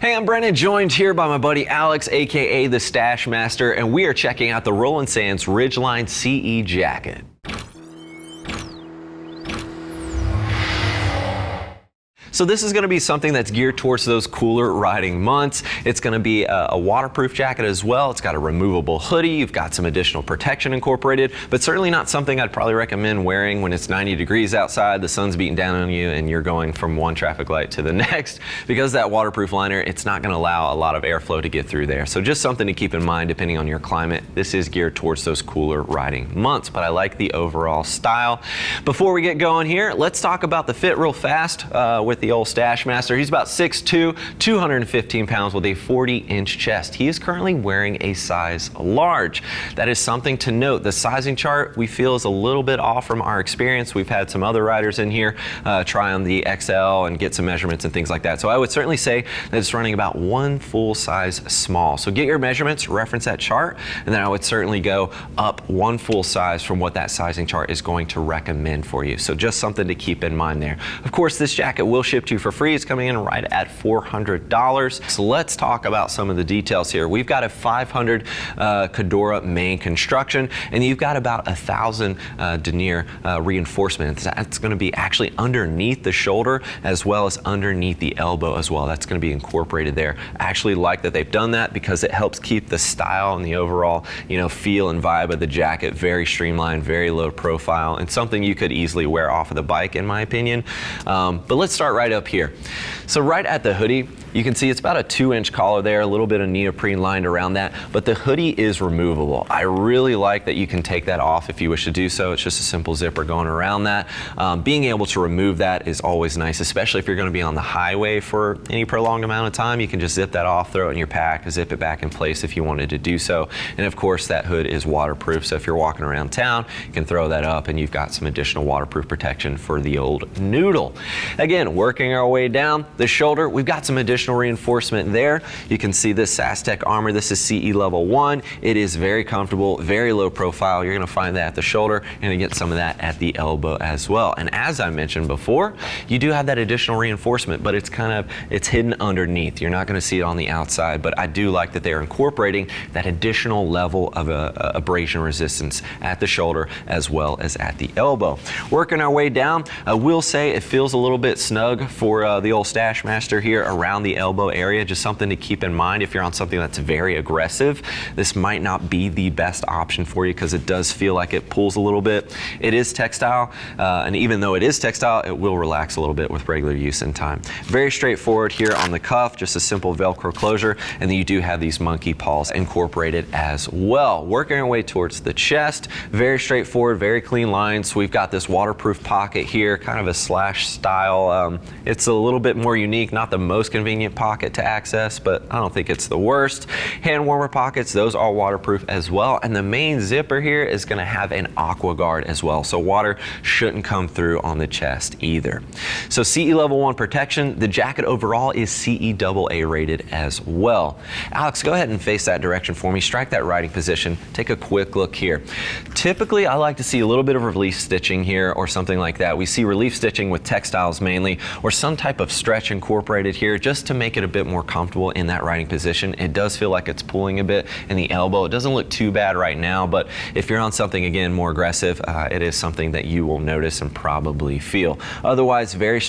Hey, I'm Brennan, joined here by my buddy Alex, aka the Stash Master, and we are checking out the Roland Ridgeline CE jacket. So this is going to be something that's geared towards those cooler riding months. It's going to be a waterproof jacket as well. It's got a removable hoodie. You've got some additional protection incorporated, but certainly not something I'd probably recommend wearing when it's 90 degrees outside, the sun's beating down on you, and you're going from one traffic light to the next. Because that waterproof liner, it's not going to allow a lot of airflow to get through there. So just something to keep in mind depending on your climate. This is geared towards those cooler riding months, but I like the overall style. Before we get going here, let's talk about the fit real fast with the old Stash Master. He's about 6'2", 215 pounds with a 40-inch chest. He is currently wearing a size large. That is something to note. The sizing chart we feel is a little bit off from our experience. We've had some other riders in here try on the XL and get some measurements and things like that. So I would certainly say that it's running about one full size small. So get your measurements, reference that chart, and then I would certainly go up one full size from what that sizing chart is going to recommend for you. So just something to keep in mind there. Of course, this jacket will ship to you for free. It's coming in right at $400. So let's talk about some of the details here. We've got a 500 Cadora main construction, and you've got about 1,000 denier reinforcement. That's going to be actually underneath the shoulder as well as underneath the elbow as well. That's going to be incorporated there. I actually like that they've done that because it helps keep the style and the overall, feel and vibe of the jacket very streamlined, very low profile, and something you could easily wear off of the bike, in my opinion. But let's start right up here. So right at the hoodie, you can see it's about a 2-inch collar there, a little bit of neoprene lined around that, but the hoodie is removable. I really like that you can take that off if you wish to do so. It's just a simple zipper going around that. Being able to remove that is always nice, especially if you're going to be on the highway for any prolonged amount of time. You can just zip that off, throw it in your pack, zip it back in place if you wanted to do so. And of course, that hood is waterproof, so if you're walking around town, you can throw that up and you've got some additional waterproof protection for the old noodle. Again, working our way down the shoulder, we've got some additional reinforcement there. You can see this SASTEC armor. This is CE level 1. It is very comfortable, very low profile. You're going to find that at the shoulder and you get some of that at the elbow as well. And as I mentioned before, you do have that additional reinforcement, but it's hidden underneath. You're not going to see it on the outside, but I do like that they're incorporating that additional level of abrasion resistance at the shoulder as well as at the elbow. Working our way down, I will say it feels a little bit snug for the old Stash Master here around the elbow area. Just something to keep in mind if you're on something that's very aggressive. This might not be the best option for you because it does feel like it pulls a little bit. It is textile, and even though it is textile, it will relax a little bit with regular use in time. Very straightforward here on the cuff, just a simple Velcro closure, and then you do have these monkey paws incorporated as well. Working our way towards the chest, very straightforward, very clean lines. We've got this waterproof pocket here, kind of a slash style. It's a little bit more unique, not the most convenient pocket to access, but I don't think it's the worst. Hand warmer pockets, those are waterproof as well. And the main zipper here is going to have an aqua guard as well, so water shouldn't come through on the chest either. So CE level 1 protection. The jacket overall is CE AA rated as well. Alex, go ahead and face that direction for me. Strike that riding position. Take a quick look here. Typically, I like to see a little bit of relief stitching here or something like that. We see relief stitching with textiles mainly, or some type of stretch incorporated here just to make it a bit more comfortable in that riding position. It does feel like it's pulling a bit in the elbow. It doesn't look too bad right now, but if you're on something, again, more aggressive, it is something that you will notice and probably feel. Otherwise, very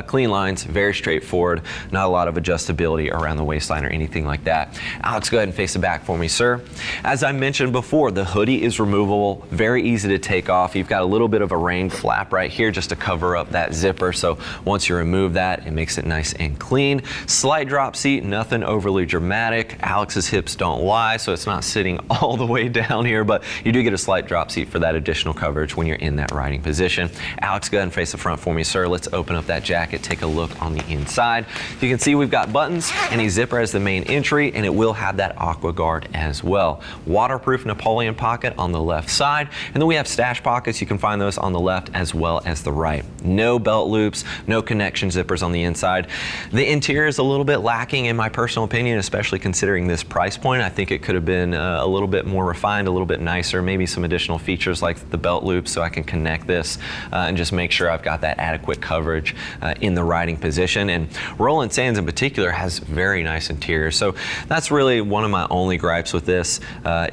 clean lines, very straightforward, not a lot of adjustability around the waistline or anything like that. Alex, go ahead and face the back for me, sir. As I mentioned before, the hoodie is removable, very easy to take off. You've got a little bit of a rain flap right here just to cover up that zipper, so once you remove that, it makes it nice and clean. Slight drop seat, nothing overly dramatic. Alex's hips don't lie, so it's not sitting all the way down here, but you do get a slight drop seat for that additional coverage when you're in that riding position. Alex, go ahead and face the front for me, sir. Let's open up that jacket, take a look on the inside. You can see we've got buttons and a zipper as the main entry, and it will have that aqua guard as well. Waterproof Napoleon pocket on the left side, and then we have stash pockets. You can find those on the left as well as the right. No belt loops, no connection zippers on the inside. The interior is a little bit lacking in my personal opinion, especially considering this price point. I think it could have been a little bit more refined, a little bit nicer, maybe some additional features like the belt loop so I can connect this and just make sure I've got that adequate coverage in the riding position. And Roland Sands in particular has very nice interior. So that's really one of my only gripes with this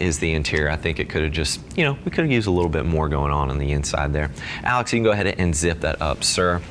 is the interior. I think it could have just, we could have used a little bit more going on the inside there. Alex, you can go ahead and zip that up, sir.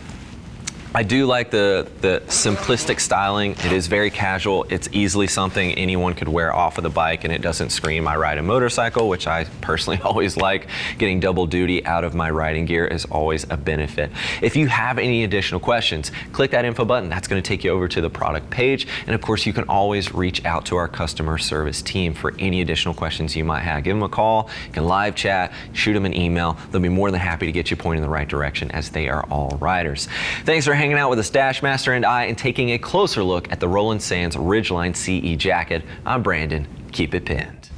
I do like the simplistic styling. It is very casual. It's easily something anyone could wear off of the bike, and it doesn't scream I ride a motorcycle, which I personally always like. Getting double duty out of my riding gear is always a benefit. If you have any additional questions, click that info button. That's going to take you over to the product page. And of course, you can always reach out to our customer service team for any additional questions you might have. Give them a call, you can live chat, shoot them an email. They'll be more than happy to get you pointed in the right direction, as they are all riders. Thanks for hanging out with us, Dash Master and I, and taking a closer look at the Roland Sands Ridgeline CE jacket. I'm Brandon. Keep it pinned.